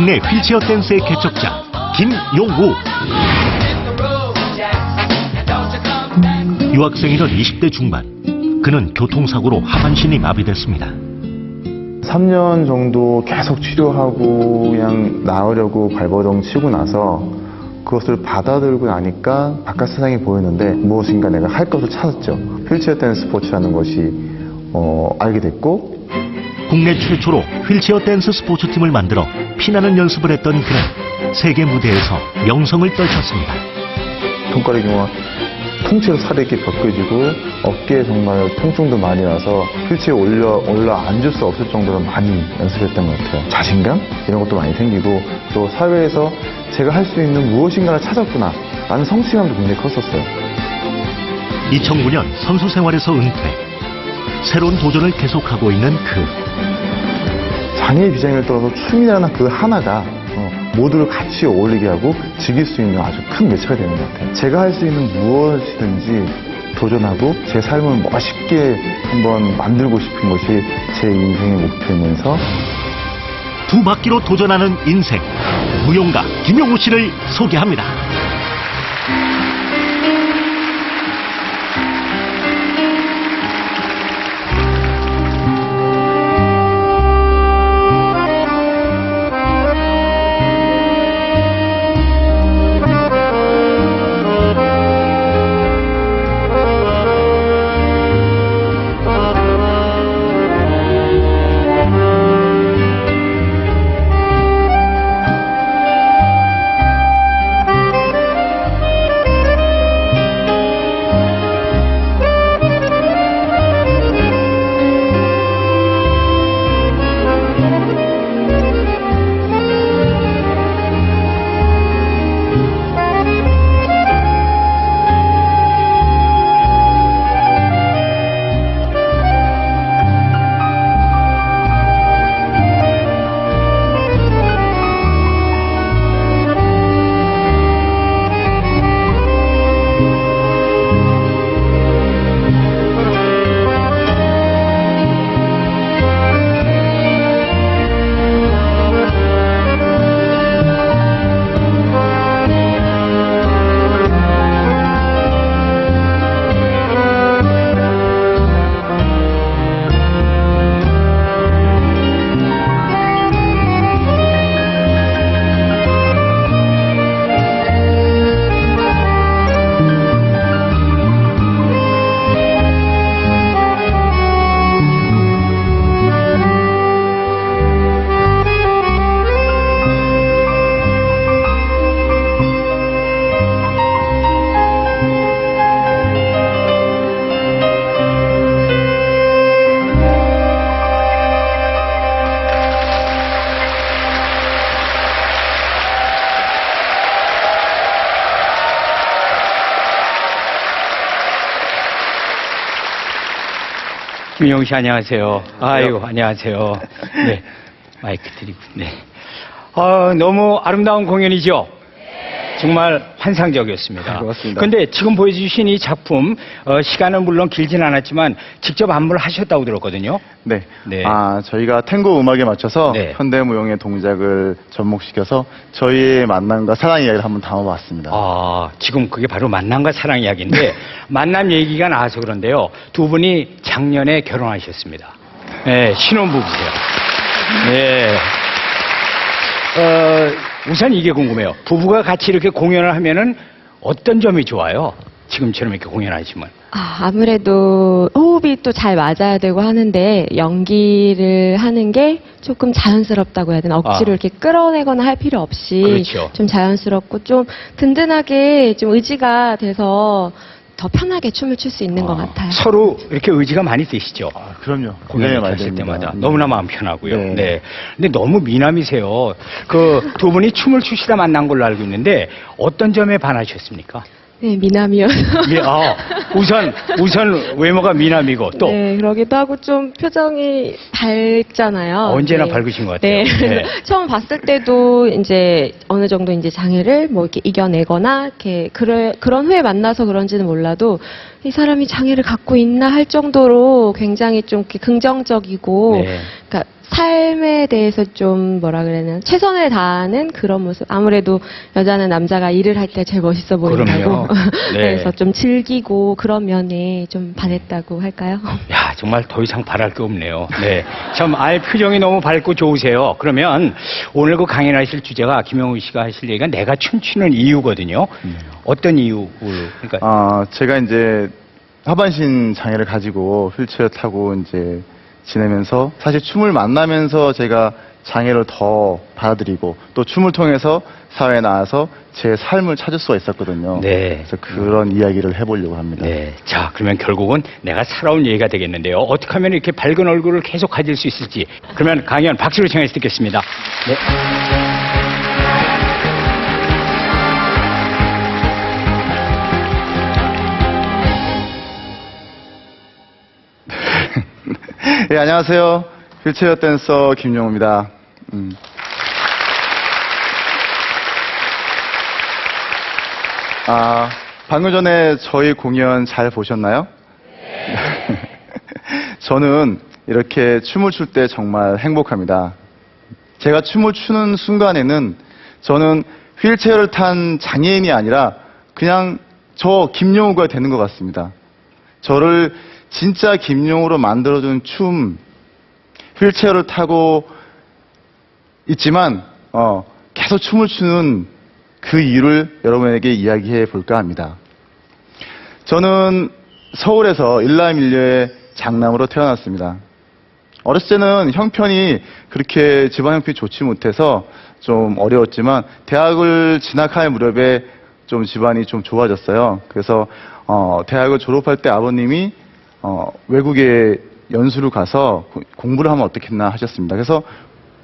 국내 휠체어 댄스의 개척자 김용우. 유학생이던 20대 중반, 그는 교통사고로 하반신이 마비됐습니다. 3년 정도 계속 치료하고 그냥 나으려고 발버둥 치고 나서 그것을 받아들고 나니까 바깥 세상이 보였는데 무엇인가 내가 할 것을 찾았죠. 휠체어 댄스 스포츠라는 것이 알게 됐고, 국내 최초로 휠체어 댄스 스포츠팀을 만들어 피나는 연습을 했던 그는 세계 무대에서 명성을 떨쳤습니다. 손가락이 뭐 통째로 살이 이렇게 벗겨지고 어깨에 정말 통증도 많이 나서 휠체어에 올라 앉을 수 없을 정도로 많이 연습했던 것 같아요. 자신감? 이런 것도 많이 생기고, 또 사회에서 제가 할 수 있는 무엇인가를 찾았구나 라는 성취감도 굉장히 컸었어요. 2009년 선수 생활에서 은퇴. 새로운 도전을 계속하고 있는 그. 장애 비장애를 떠나서 춤이라는 그 하나가 모두를 같이 어울리게 하고 즐길 수 있는 아주 큰 매체가 되는 것 같아요. 제가 할 수 있는 무엇이든지 도전하고 제 삶을 멋있게 한번 만들고 싶은 것이 제 인생의 목표이면서, 두 바퀴로 도전하는 인생. 무용가 김용우 씨를 소개합니다. 김용우 씨 안녕하세요. 아이고 안녕하세요. 네, 마이크 드리고. 네. 너무 아름다운 공연이죠. 정말 환상적이었습니다. 고맙습니다. 근데 지금 보여주신 이 작품 시간은 물론 길진 않았지만 직접 안무를 하셨다고 들었거든요. 네. 네. 저희가 탱고 음악에 맞춰서 네. 현대무용의 동작을 접목시켜서 저희의 만남과 사랑 이야기를 한번 담아봤습니다. 지금 그게 바로 만남과 사랑 이야기인데 만남 얘기가 나와서 그런데요. 두 분이 작년에 결혼하셨습니다. 네, 신혼부부세요. 네. 우선 이게 궁금해요. 부부가 같이 이렇게 공연을 하면은 어떤 점이 좋아요? 지금처럼 이렇게 공연하시면. 아무래도 호흡이 또 잘 맞아야 되고 하는데 연기를 하는 게 조금 자연스럽다고 해야 되나? 억지로 이렇게 끌어내거나 할 필요 없이 그렇죠. 좀 자연스럽고 좀 든든하게 좀 의지가 돼서 더 편하게 춤을 출 수 있는 것 같아요. 서로 이렇게 의지가 많이 되시죠? 그럼요. 공연을 많이 하실 됩니다. 때마다 너무나 마음 편하고요. 네. 네. 근데 너무 미남이세요. 그 두 분이 춤을 추시다 만난 걸로 알고 있는데 어떤 점에 반하셨습니까? 네, 미남이어서. 우선 외모가 미남이고 또 네, 그러기도 하고 좀 표정이 밝잖아요. 언제나 네. 밝으신 것 같아요. 네. 네. 처음 봤을 때도 이제 어느 정도 이제 장애를 뭐 이렇게 이겨내거나 이렇게 그런 후에 만나서 그런지는 몰라도 이 사람이 장애를 갖고 있나 할 정도로 굉장히 좀 이렇게 긍정적이고, 네. 그러니까 삶에 대해서 좀 뭐라 그래야 최선을 다하는 그런 모습. 아무래도 여자는 남자가 일을 할 때 제일 멋있어 보인다고. 그럼요. 네. 그래서 좀 즐기고 그런 면에 좀 반했다고 할까요? 야, 정말 더 이상 바랄 게 없네요. 네. 참, 표정이 너무 밝고 좋으세요. 그러면 오늘 그 강연하실 주제가 김영우 씨가 하실 얘기가 내가 춤추는 이유거든요. 어떤 이유로? 그러니까. 제가 이제 하반신 장애를 가지고 휠체어 타고 이제 지내면서 사실 춤을 만나면서 제가 장애를 더 받아들이고 또 춤을 통해서 사회에 나와서 제 삶을 찾을 수가 있었거든요. 네. 그래서 그런 이야기를 해보려고 합니다. 네. 자, 그러면 결국은 내가 살아온 얘기가 되겠는데요. 어떻게 하면 이렇게 밝은 얼굴을 계속 가질 수 있을지. 그러면 강연 박수로 청해서 듣겠습니다. 네. 네, 안녕하세요. 휠체어 댄서 김용우입니다. 방금 전에 저희 공연 잘 보셨나요? 저는 이렇게 춤을 출 때 정말 행복합니다. 제가 춤을 추는 순간에는 저는 휠체어를 탄 장애인이 아니라 그냥 저 김용우가 되는 것 같습니다. 저를 진짜 김용우로 만들어준 춤, 휠체어를 타고 있지만 계속 춤을 추는 그 이유를 여러분에게 이야기해 볼까 합니다. 저는 서울에서 일남일녀의 장남으로 태어났습니다. 어렸을 때는 형편이 그렇게 집안 형편이 좋지 못해서 좀 어려웠지만 대학을 진학할 무렵에 좀 집안이 좀 좋아졌어요. 그래서 대학을 졸업할 때 아버님이 외국에 연수를 가서 공부를 하면 어떻겠나 하셨습니다. 그래서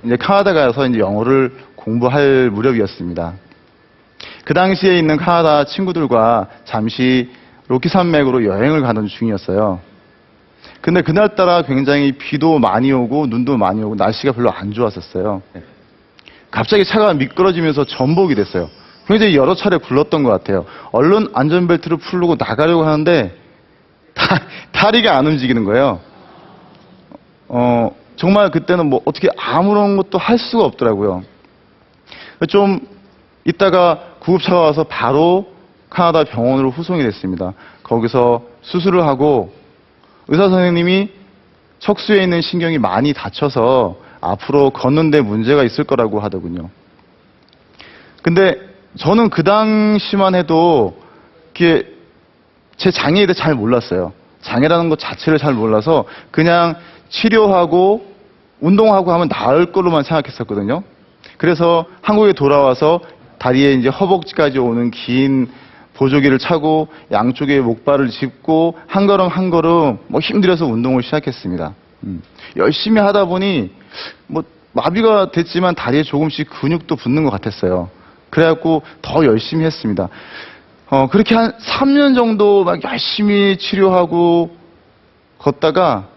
이제 카나다 가서 이제 영어를 공부할 무렵이었습니다. 그 당시에 있는 카나다 친구들과 잠시 로키 산맥으로 여행을 가는 중이었어요. 근데 그날따라 굉장히 비도 많이 오고 눈도 많이 오고 날씨가 별로 안 좋았었어요. 갑자기 차가 미끄러지면서 전복이 됐어요. 굉장히 여러 차례 굴렀던 것 같아요. 얼른 안전벨트를 풀고 나가려고 하는데 다리가 안 움직이는 거예요. 정말 그때는 뭐 어떻게 아무런 것도 할 수가 없더라고요. 좀 있다가 구급차가 와서 바로 카나다 병원으로 후송이 됐습니다. 거기서 수술을 하고 의사 선생님이 척수에 있는 신경이 많이 다쳐서 앞으로 걷는데 문제가 있을 거라고 하더군요. 근데 저는 그 당시만 해도 이게 제 장애에 대해 잘 몰랐어요. 장애라는 것 자체를 잘 몰라서 그냥 치료하고 운동하고 하면 나을 거로만 생각했었거든요. 그래서 한국에 돌아와서 다리에 이제 허벅지까지 오는 긴 보조기를 차고 양쪽에 목발을 짚고 한 걸음 한 걸음 뭐 힘들어서 운동을 시작했습니다. 열심히 하다 보니 뭐 마비가 됐지만 다리에 조금씩 근육도 붙는 것 같았어요. 그래갖고 더 열심히 했습니다. 그렇게 한 3년 정도 막 열심히 치료하고 걷다가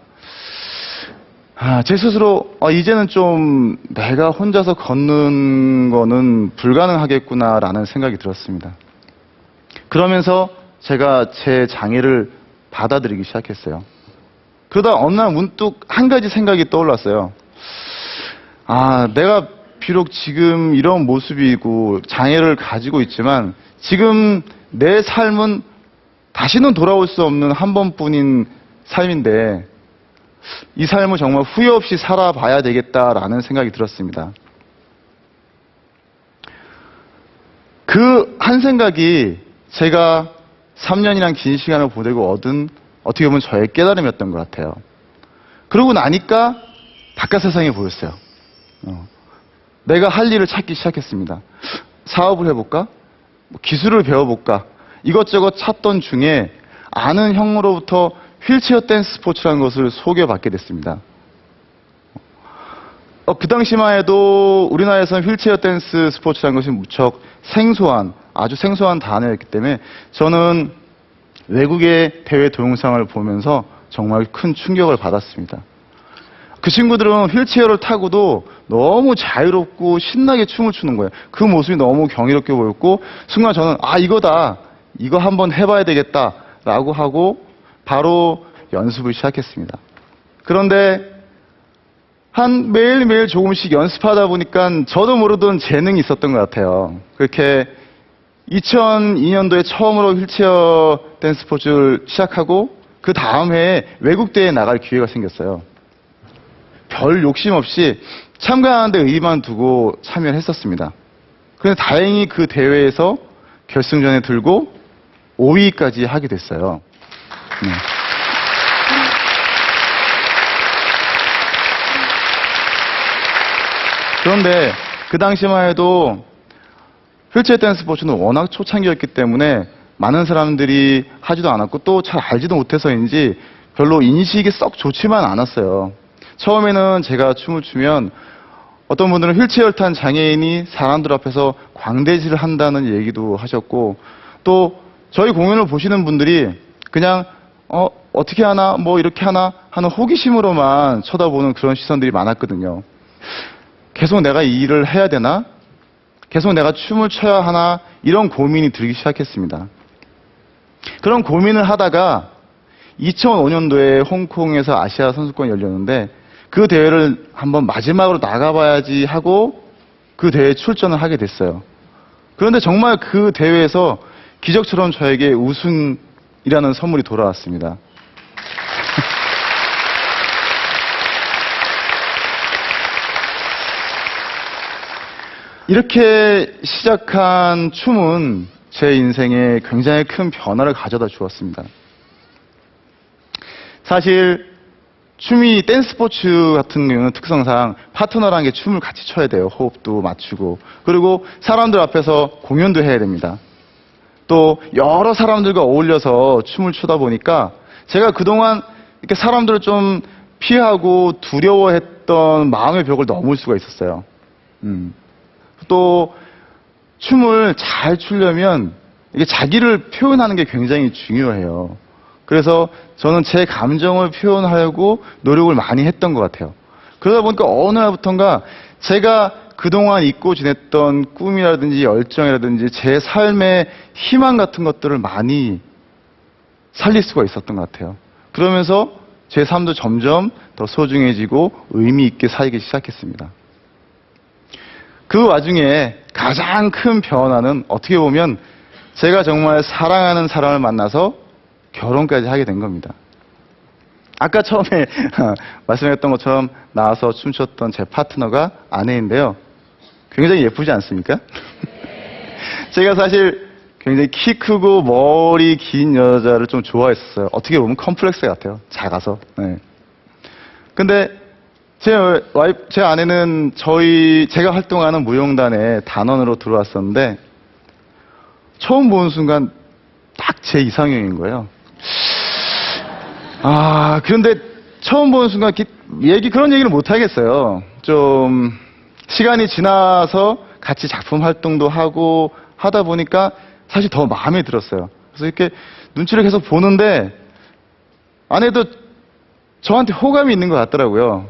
제 스스로 이제는 좀 내가 혼자서 걷는 거는 불가능하겠구나라는 생각이 들었습니다. 그러면서 제가 제 장애를 받아들이기 시작했어요. 그러다 어느 날 문득 한 가지 생각이 떠올랐어요. 내가 비록 지금 이런 모습이고 장애를 가지고 있지만 지금 내 삶은 다시는 돌아올 수 없는 한 번뿐인 삶인데 이 삶을 정말 후회 없이 살아봐야 되겠다라는 생각이 들었습니다. 그 한 생각이 제가 3년이란 긴 시간을 보내고 얻은 어떻게 보면 저의 깨달음이었던 것 같아요. 그러고 나니까 바깥 세상이 보였어요. 내가 할 일을 찾기 시작했습니다. 사업을 해볼까? 기술을 배워볼까? 이것저것 찾던 중에 아는 형으로부터 휠체어 댄스 스포츠라는 것을 소개받게 됐습니다. 그 당시만 해도 우리나라에서는 휠체어 댄스 스포츠라는 것이 무척 아주 생소한 단어였기 때문에 저는 외국의 대회 동영상을 보면서 정말 큰 충격을 받았습니다. 그 친구들은 휠체어를 타고도 너무 자유롭고 신나게 춤을 추는 거예요. 그 모습이 너무 경이롭게 보였고 순간 저는 이거다. 이거 한번 해봐야 되겠다라고 하고 바로 연습을 시작했습니다. 그런데 한 매일매일 조금씩 연습하다 보니까 저도 모르던 재능이 있었던 것 같아요. 그렇게 2002년도에 처음으로 휠체어 댄스 스포츠를 시작하고 그 다음 해에 외국 대회에 나갈 기회가 생겼어요. 별 욕심 없이 참가하는데 의의만 두고 참여를 했었습니다. 그런데 다행히 그 대회에서 결승전에 들고 5위까지 하게 됐어요. 네. 그런데 그 당시만 해도 휠체어 댄스 스포츠는 워낙 초창기였기 때문에 많은 사람들이 하지도 않았고 또 잘 알지도 못해서인지 별로 인식이 썩 좋지만 않았어요. 처음에는 제가 춤을 추면 어떤 분들은 휠체어를 탄 장애인이 사람들 앞에서 광대질을 한다는 얘기도 하셨고, 또 저희 공연을 보시는 분들이 그냥 어떻게 하나 뭐 이렇게 하나 하는 호기심으로만 쳐다보는 그런 시선들이 많았거든요. 계속 내가 이 일을 해야 되나? 계속 내가 춤을 춰야 하나? 이런 고민이 들기 시작했습니다. 그런 고민을 하다가 2005년도에 홍콩에서 아시아 선수권이 열렸는데 그 대회를 한번 마지막으로 나가봐야지 하고 그 대회에 출전을 하게 됐어요. 그런데 정말 그 대회에서 기적처럼 저에게 우승이라는 선물이 돌아왔습니다. 이렇게 시작한 춤은 제 인생에 굉장히 큰 변화를 가져다 주었습니다. 사실 춤이 댄스 스포츠 같은 경우는 특성상 파트너랑 게 춤을 같이 춰야 돼요. 호흡도 맞추고. 그리고 사람들 앞에서 공연도 해야 됩니다. 또 여러 사람들과 어울려서 춤을 추다 보니까 제가 그동안 이렇게 사람들을 좀 피하고 두려워했던 마음의 벽을 넘을 수가 있었어요. 또 춤을 잘 추려면 이게 자기를 표현하는 게 굉장히 중요해요. 그래서 저는 제 감정을 표현하려고 노력을 많이 했던 것 같아요. 그러다 보니까 어느 날부턴가 제가 그동안 잊고 지냈던 꿈이라든지 열정이라든지 제 삶의 희망 같은 것들을 많이 살릴 수가 있었던 것 같아요. 그러면서 제 삶도 점점 더 소중해지고 의미 있게 살기 시작했습니다. 그 와중에 가장 큰 변화는 어떻게 보면 제가 정말 사랑하는 사람을 만나서 결혼까지 하게 된 겁니다. 아까 처음에 말씀했던 것처럼 나와서 춤췄던 제 파트너가 아내인데요. 굉장히 예쁘지 않습니까? 제가 사실 굉장히 키 크고 머리 긴 여자를 좀 좋아했었어요. 어떻게 보면 컴플렉스 같아요. 작아서. 네. 근데 제 아내는 제가 활동하는 무용단에 단원으로 들어왔었는데 처음 보는 순간 딱 제 이상형인 거예요. 그런데 처음 보는 순간 그런 얘기를 못 하겠어요. 좀 시간이 지나서 같이 작품 활동도 하고 하다 보니까 사실 더 마음에 들었어요. 그래서 이렇게 눈치를 계속 보는데 아내도 저한테 호감이 있는 것 같더라고요.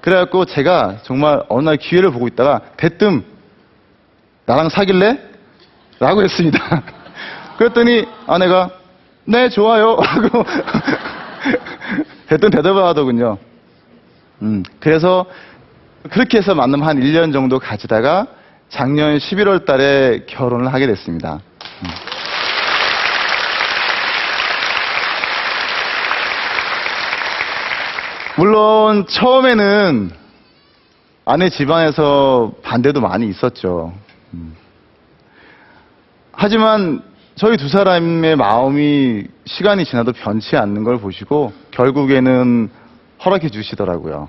그래갖고 제가 정말 어느 날 기회를 보고 있다가 대뜸 나랑 사귈래? 라고 했습니다. 그랬더니 아내가 네 좋아요 하고 대뜸 대답을 하더군요. 그래서 그렇게 해서 만남 한 1년 정도 가지다가 작년 11월 달에 결혼을 하게 됐습니다. 물론 처음에는 아내 집안에서 반대도 많이 있었죠. 하지만 저희 두 사람의 마음이 시간이 지나도 변치 않는 걸 보시고 결국에는 허락해 주시더라고요.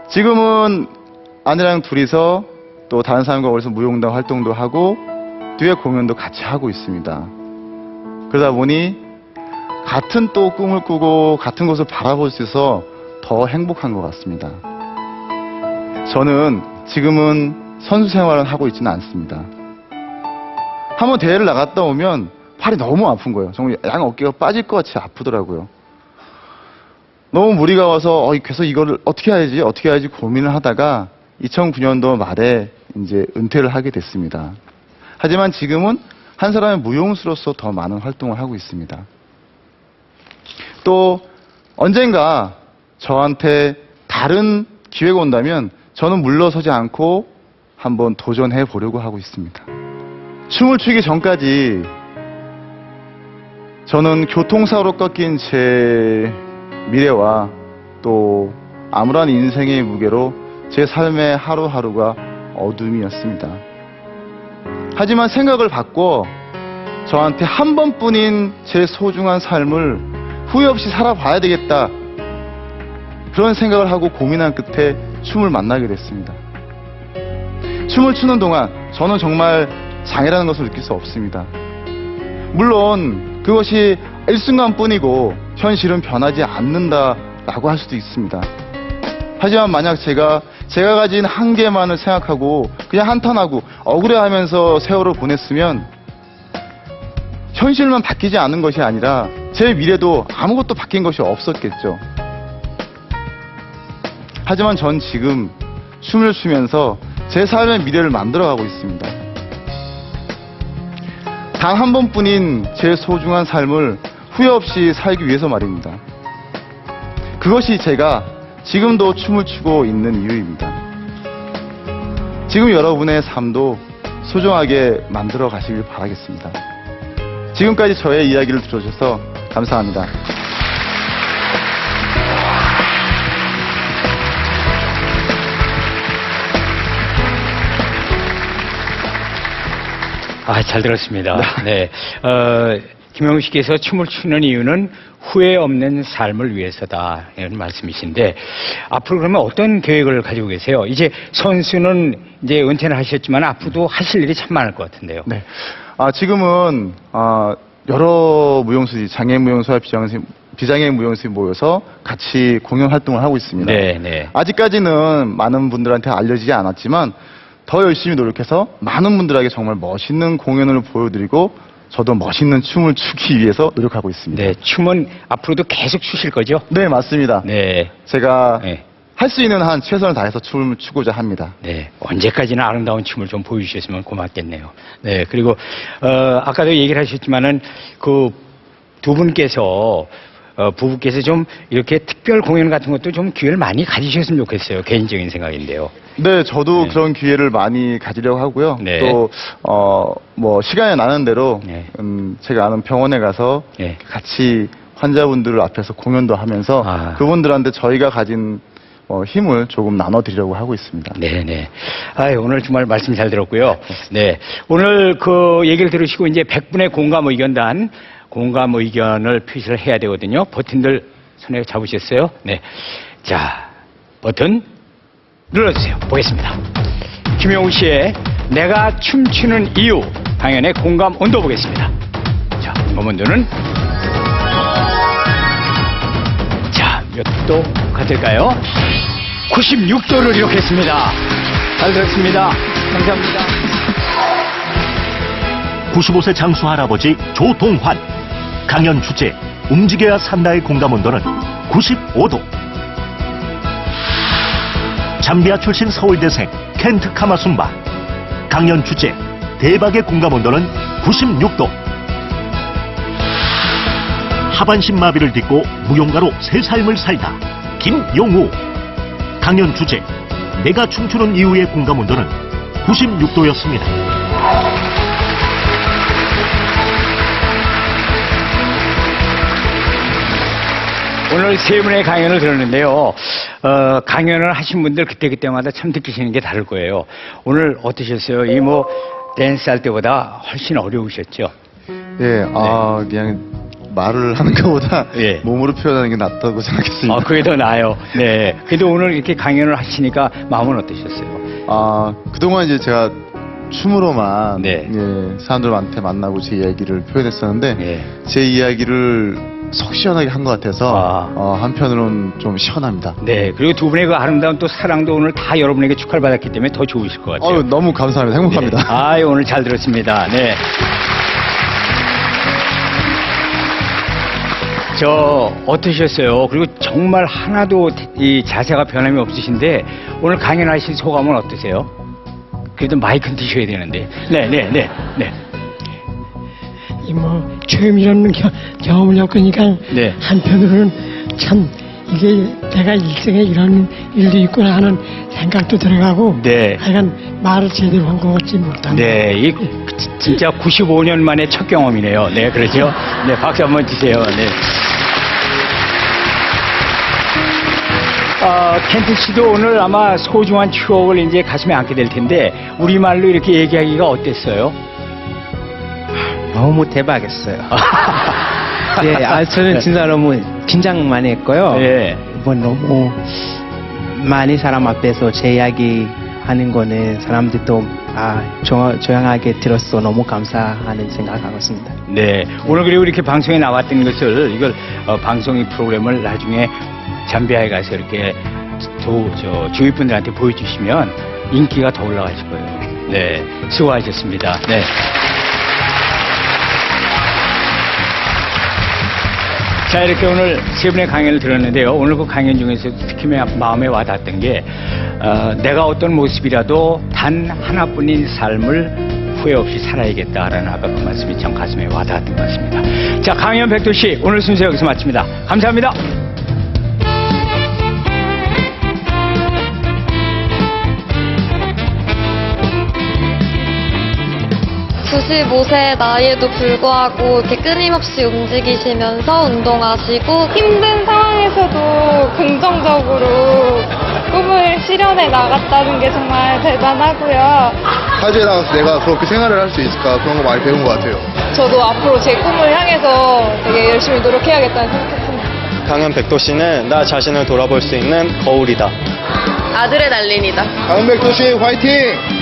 지금은 아내랑 둘이서 또 다른 사람과 어울려서 무용단 활동도 하고 듀엣 공연도 같이 하고 있습니다. 그러다 보니 같은 또 꿈을 꾸고 같은 곳을 바라볼 수 있어서 더 행복한 것 같습니다. 저는 지금은 선수 생활을 하고 있지는 않습니다. 한번 대회를 나갔다 오면 팔이 너무 아픈 거예요. 정말 양 어깨가 빠질 것 같이 아프더라고요. 너무 무리가 와서 그래서 이거를 어떻게 해야지 고민을 하다가 2009년도 말에 이제 은퇴를 하게 됐습니다. 하지만 지금은 한 사람의 무용수로서 더 많은 활동을 하고 있습니다. 또 언젠가 저한테 다른 기회가 온다면 저는 물러서지 않고 한번 도전해 보려고 하고 있습니다. 춤을 추기 전까지 저는 교통사고로 꺾인 제 미래와 또 암울한 인생의 무게로 제 삶의 하루하루가 어둠이었습니다. 하지만 생각을 바꿔 저한테 한 번뿐인 제 소중한 삶을 후회 없이 살아봐야 되겠다. 그런 생각을 하고 고민한 끝에 춤을 만나게 됐습니다. 춤을 추는 동안 저는 정말 장애라는 것을 느낄 수 없습니다. 물론 그것이 일순간뿐이고 현실은 변하지 않는다라고 할 수도 있습니다. 하지만 만약 제가 가진 한계만을 생각하고 그냥 한탄하고 억울해하면서 세월을 보냈으면 현실만 바뀌지 않은 것이 아니라 제 미래도 아무것도 바뀐 것이 없었겠죠. 하지만 전 지금 춤을 추면서 제 삶의 미래를 만들어가고 있습니다. 단 한 번뿐인 제 소중한 삶을 후회 없이 살기 위해서 말입니다. 그것이 제가 지금도 춤을 추고 있는 이유입니다. 지금 여러분의 삶도 소중하게 만들어 가시길 바라겠습니다. 지금까지 저의 이야기를 들어주셔서 감사합니다. 잘 들었습니다. 네. 김영우 씨께서 춤을 추는 이유는 후회 없는 삶을 위해서다. 이런 말씀이신데, 앞으로 그러면 어떤 계획을 가지고 계세요? 이제 선수는 이제 은퇴를 하셨지만 앞으로도 하실 일이 참 많을 것 같은데요. 네. 지금은, 여러 무용수들이 장애 무용수와 비장애 무용수들이 모여서 같이 공연 활동을 하고 있습니다. 네, 네. 아직까지는 많은 분들한테 알려지지 않았지만 더 열심히 노력해서 많은 분들에게 정말 멋있는 공연을 보여드리고 저도 멋있는 춤을 추기 위해서 노력하고 있습니다. 네, 춤은 앞으로도 계속 추실 거죠? 네, 맞습니다. 네. 제가 네. 할 수 있는 한 최선을 다해서 춤을 추고자 합니다. 네, 언제까지나 아름다운 춤을 좀 보여주셨으면 고맙겠네요. 네, 그리고 아까도 얘기를 하셨지만은 그 두 분께서 부부께서 좀 이렇게 특별 공연 같은 것도 좀 기회를 많이 가지셨으면 좋겠어요. 개인적인 생각인데요. 네, 저도 네. 그런 기회를 많이 가지려고 하고요. 네. 또, 시간이 나는 대로, 네. 제가 아는 병원에 가서 네. 같이 환자분들 앞에서 공연도 하면서 그분들한테 저희가 가진 힘을 조금 나눠드리려고 하고 있습니다. 네네. 오늘 정말 말씀 잘 들었고요. 네. 오늘 그 얘기를 들으시고 이제 100분의 공감 의견단, 공감 의견을 표시를 해야 되거든요. 버튼들 손에 잡으셨어요? 네. 자, 버튼 눌러주세요. 보겠습니다. 김영우 씨의 내가 춤추는 이유, 강연의 공감 온도 보겠습니다. 자, 공감 온도는 자, 몇 도 같을까요? 96도를 기록했습니다. 잘 들었습니다. 감사합니다. 95세 장수 할아버지 조동환. 강연 주제 움직여야 산다의 공감 온도는 95도. 잠비아 출신 서울대생 켄트 카마숨바. 강연 주제 대박의 공감 온도는 96도. 하반신 마비를 딛고 무용가로 새 삶을 살다 김용우. 강연 주제 내가 춤추는 이유의 공감 온도는 96도였습니다. 오늘 세 분의 강연을 들었는데요. 강연을 하신 분들 그때그때마다 참 느끼시는 게 다를 거예요. 오늘 어떠셨어요? 이 댄스 할 때보다 훨씬 어려우셨죠? 예, 그냥 말을 하는 것보다 예. 몸으로 표현하는 게 낫다고 생각했습니다. 그게 더 나아요. 네. 그래도 오늘 이렇게 강연을 하시니까 마음은 어떠셨어요? 그동안 이제 제가 춤으로만 네. 사람들한테 만나고 제 이야기를 표현했었는데 네. 제 이야기를 속 시원하게 한 것 같아서 한편으로는 좀 시원합니다. 네. 그리고 두 분의 그 아름다운 또 사랑도 오늘 다 여러분에게 축하를 받았기 때문에 더 좋으실 것 같아요. 너무 감사합니다. 행복합니다. 네. 오늘 잘 들었습니다. 네. 어떠셨어요? 그리고 정말 하나도 이 자세가 변함이 없으신데 오늘 강연하신 소감은 어떠세요? 그래도 마이크는 드셔야 되는데. 네. 처음이라는 경험을 겪으니까 네. 한편으로는 참 이게 내가 일생에 이런 일도 있구나 하는 생각도 들어가고 네. 하여간 말을 제대로 한 것 같지 못합니다. 네, 진짜 95년 만에 첫 경험이네요. 네, 그렇죠? 네, 박수 한번 주세요. 네. 켄트 씨도 오늘 아마 소중한 추억을 이제 가슴에 안게 될 텐데, 우리말로 이렇게 얘기하기가 어땠어요? 너무 대박이었어요. 네, 저는 진짜 너무 긴장 많이 했고요. 네. 이번 너무 많이 사람 앞에서 제 이야기 하는 거는 사람들도 조용하게 들었어 너무 감사하는 생각하고 있습니다. 네. 오늘 그리고 이렇게 방송에 나왔던 것을, 이걸, 방송의 프로그램을 나중에 잠비아에 가서 이렇게 주위 분들한테 보여주시면 인기가 더 올라가실 거예요. 네. 수고하셨습니다. 네. 자, 이렇게 오늘 세 분의 강연을 들었는데요. 오늘 그 강연 중에서 특히 마음에 와닿았던 게, 내가 어떤 모습이라도 단 하나뿐인 삶을 후회 없이 살아야겠다라는 아까 그 말씀이 참 가슴에 와닿았던 것 같습니다. 자, 강연 백도씨, 오늘 순서 여기서 마칩니다. 감사합니다. 95세 나이에도 불구하고 이렇게 끊임없이 움직이시면서 운동하시고 힘든 상황에서도 긍정적으로 꿈을 실현해 나갔다는 게 정말 대단하고요. 타지에 나가서 내가 그렇게 생활을 할 수 있을까 그런 거 많이 배운 것 같아요. 저도 앞으로 제 꿈을 향해서 되게 열심히 노력해야겠다는 생각했습니다. 강연 백도씨는 나 자신을 돌아볼 수 있는 거울이다. 아드레날린이다. 강백도씨 화이팅!